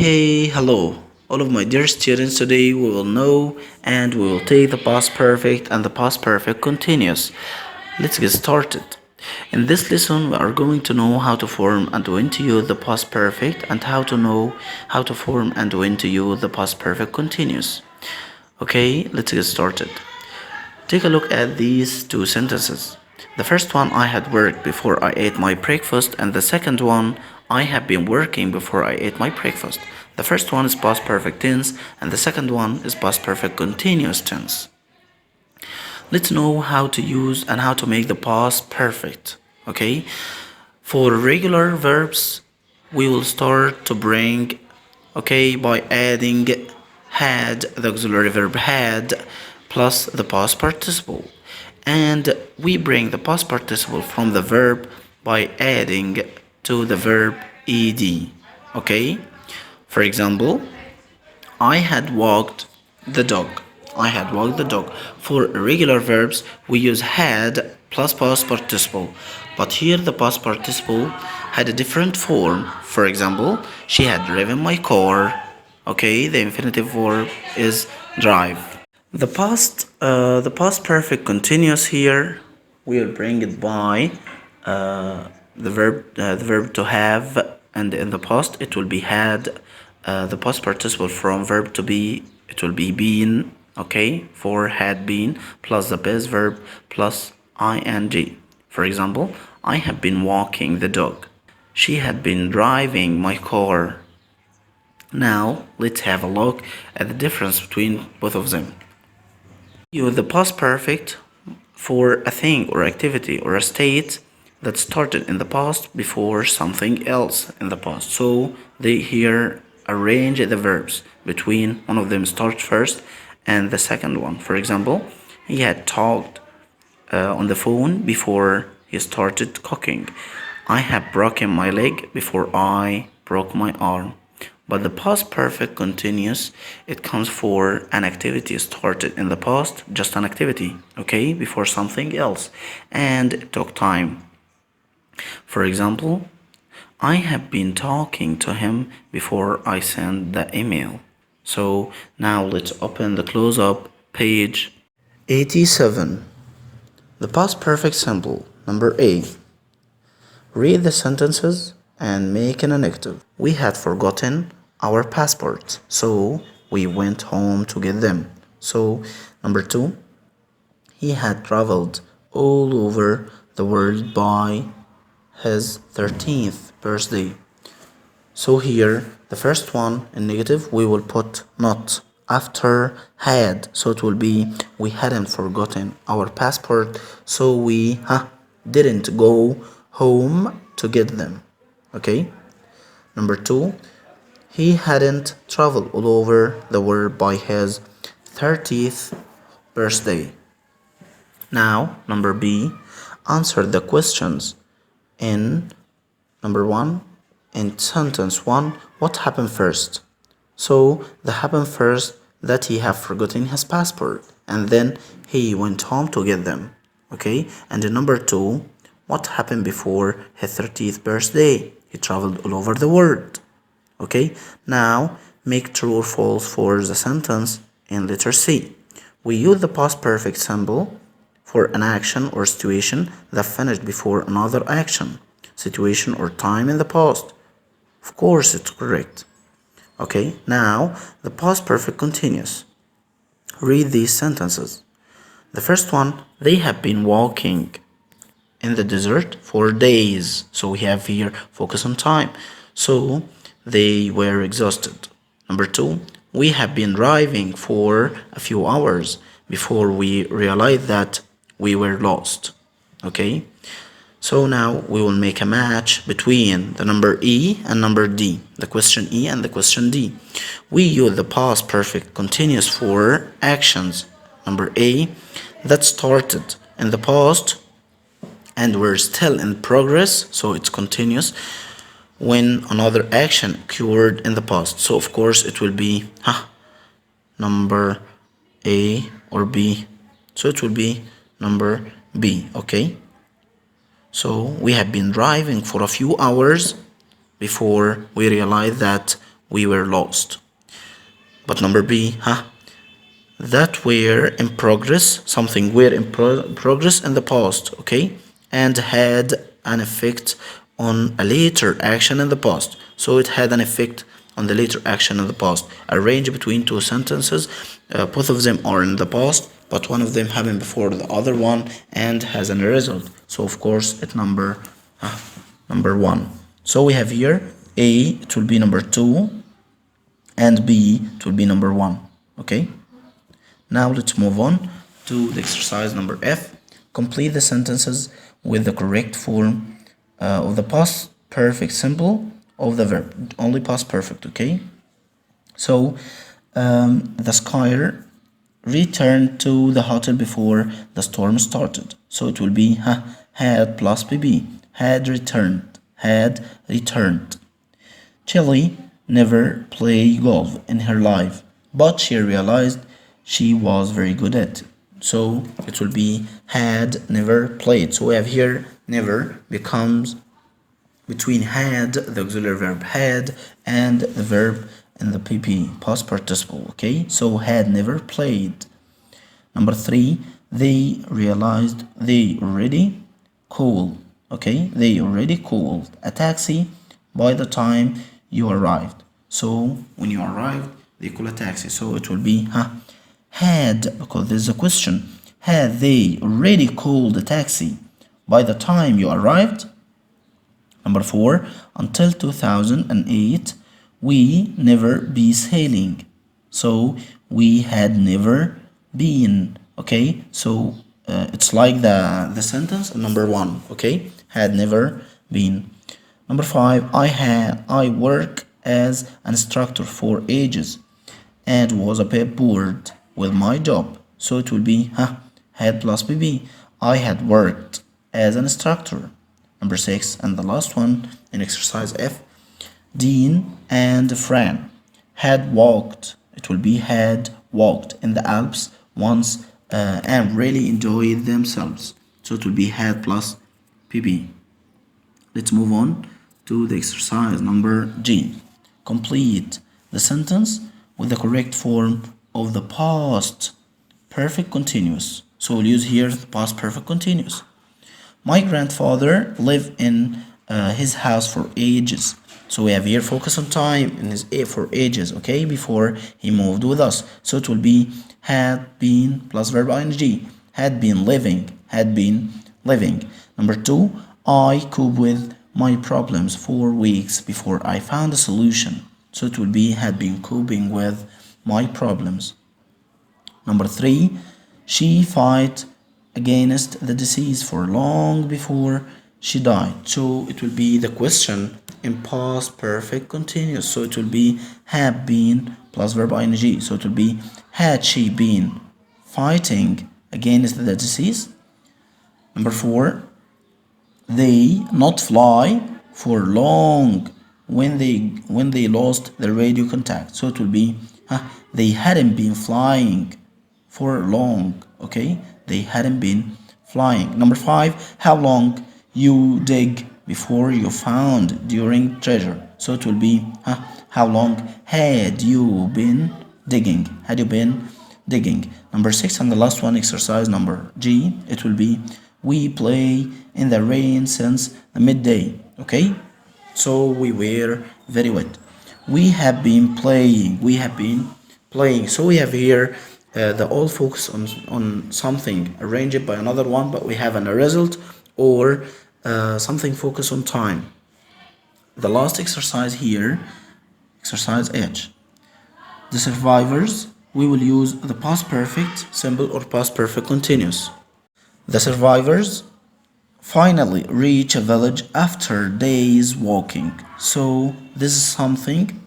Hey, hello, all of my dear students. Today we will know and we will take the past perfect and the past perfect continuous. Let's get started. In this lesson, we are going to know how to form and when to use the past perfect and how to know how to form and when to use the past perfect continuous. Okay, let's get started. Take a look at these two sentences. The first one, I had worked before I ate my breakfast, and the second one, I have been working before I ate my breakfast. The first one is past perfect tense, and the second one is past perfect continuous tense. Let's know how to use and how to make the past perfect. Okay? For regular verbs, we will start to bring, by adding had, the auxiliary verb had, plus the past participle. And we bring the past participle from the verb by adding to the verb ed. Okay? For example, I had walked the dog. I had walked the dog. For regular verbs, we use had plus past participle. But here the past participle had a different form. For example, she had driven my car. Okay, the infinitive verb is drive. The past perfect continuous here, we'll bring it by the verb to have, and in the past it will be had. The past participle from verb to be, it will be been. Okay, for had been plus the base verb plus ing. For example, I have been walking the dog. She had been driving my car. Now let's have a look at the difference between both of them. Use the past perfect for a thing or activity or a state that started in the past before something else in the past. So they here arrange the verbs between one of them starts first and the second one. For example, he had talked on the phone before he started cooking. I have broken my leg before I broke my arm. But the past perfect continuous, it comes for an activity started in the past, just an activity, okay, before something else, and it took time. For example, I have been talking to him before I sent the email. So now let's open the close-up page 87. The past perfect simple, number A. Read the sentences and make an negative. We had forgotten our passports, so we went home to get them. So, number 2, he had traveled all over the world by his 13th birthday. So here, the first one in negative, we will put not after had. So it will be, we hadn't forgotten our passport, so we didn't go home to get them. Okay? Number 2, he hadn't traveled all over the world by his 30th birthday. Now, number B, answer the questions in number 1. In sentence 1, what happened first? So, the happened first that he had forgotten his passport and then he went home to get them. Okay? And in number 2, what happened before his 30th birthday? He traveled all over the world. Okay, now make true or false for the sentence in letter C. We use the past perfect simple for an action or situation that finished before another action, situation or time in the past. Of course, it's correct. Okay, now the past perfect continuous. Read these sentences. The first one, they have been walking in the desert for days. So we have here focus on time. So they were exhausted. Number 2, we have been driving for a few hours before we realized that we were lost. Okay? So now we will make a match between the number E and number D, the question E and the question D. We use the past perfect continuous for actions. Number A, that started in the past and we're still in progress, so it's continuous when another action occurred in the past. So of course it will be number A or B. So it will be number B, okay? So we have been driving for a few hours before we realized that we were lost. But number B, that were in progress, something were in progress in the past, okay, and had an effect on a later action in the past. So it had an effect on the later action in the past. Arrange between two sentences, both of them are in the past, but one of them happened before the other one and has a result. So of course it's number one. So we have here A, it will be number 2, and B, it will be number 1. Okay. Now let's move on to the exercise number F. Complete the sentences with the correct form of the past perfect simple of the verb. Only past perfect, okay? So the skier returned to the hotel before the storm started. So it will be had plus BB. Had returned. Had returned. Chili never played golf in her life, but she realized she was very good at it. So it will be had never played. So we have here never becomes between had, the auxiliary verb had, and the verb in the PP, past participle, okay? So had never played. Number 3, they realized they already called, okay? They already called a taxi by the time you arrived. So when you arrived, they call a taxi. So it will be had, because there's a question. Had they already called a taxi by the time you arrived? Number 4, until 2008, we never be sailing. So we had never been, okay? So it's like the sentence number 1, okay? Had never been. Number 5, I work as an instructor for ages and was a bit bored with my job. So it will be had plus BB. I had worked as an instructor. Number 6, and the last one in exercise F, Dean and Fran had walked. It will be had walked in the Alps once and really enjoyed themselves. So it will be had plus PB. Let's move on to the exercise number G. Complete the sentence with the correct form of the past perfect continuous. So we'll use here the past perfect continuous. My grandfather lived in his house for ages. So we have here focus on time in his for ages, okay, before he moved with us. So it will be had been plus verb ing. Had been living. Had been living. Number 2, I cope with my problems for weeks before I found a solution. So it will be had been coping with my problems. Number 3, she fight against the disease for long before she died. So it will be the question in past perfect continuous. So it will be have been plus verb ing. So it will be had she been fighting against the disease. Number 4, they not fly for long when they lost the radio contact. So it will be they hadn't been flying for long, okay? They hadn't been flying. Number 5, how long you dig before you found during treasure. So it will be how long had you been digging? Had you been digging? Number 6, and the last one, exercise number G, it will be we play in the rain since the midday, okay? So we were very wet. We have been playing. So we have here the all focus on something arranged by another one, but we have a result or something focus on time. The last exercise here, exercise H. The survivors, we will use the past perfect simple or past perfect continuous. The survivors finally reach a village after days walking. So this is something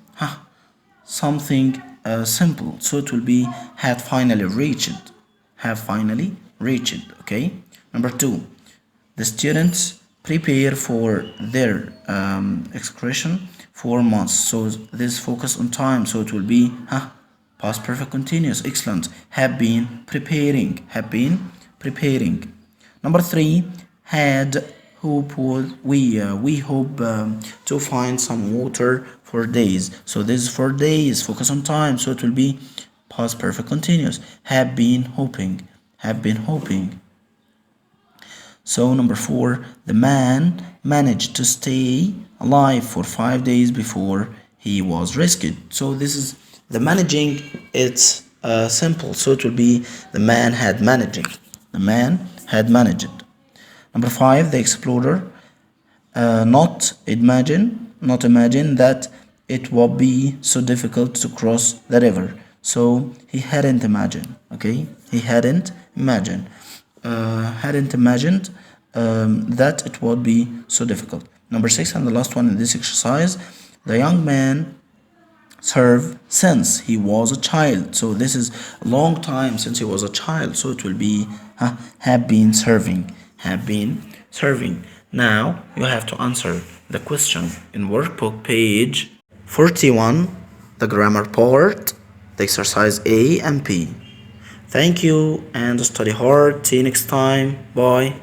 simple. So it will be had finally reached. Have finally reached. Okay. Number 2, the students prepare for their excursion for months. So this focus on time. So it will be past perfect continuous. Excellent. Have been preparing. Have been preparing. Number 3, had hope we hope to find some water for days. So this is for days. Focus on time. So it will be past perfect continuous. Have been hoping. Have been hoping. So number 4, the man managed to stay alive for 5 days before he was rescued. So this is the managing. It's simple. So it will be the man had managing. The man had managed. Number 5, the explorer not imagine that it would be so difficult to cross the river. So he hadn't imagined. Okay, he hadn't imagined that it would be so difficult. Number 6 and the last one in this exercise, the young man served since he was a child. So this is a long time since he was a child. So it will be have been serving. Have been serving. Now you have to answer the question in workbook page 41, the grammar part, the exercise A and B. Thank you and study hard. See you next time. Bye.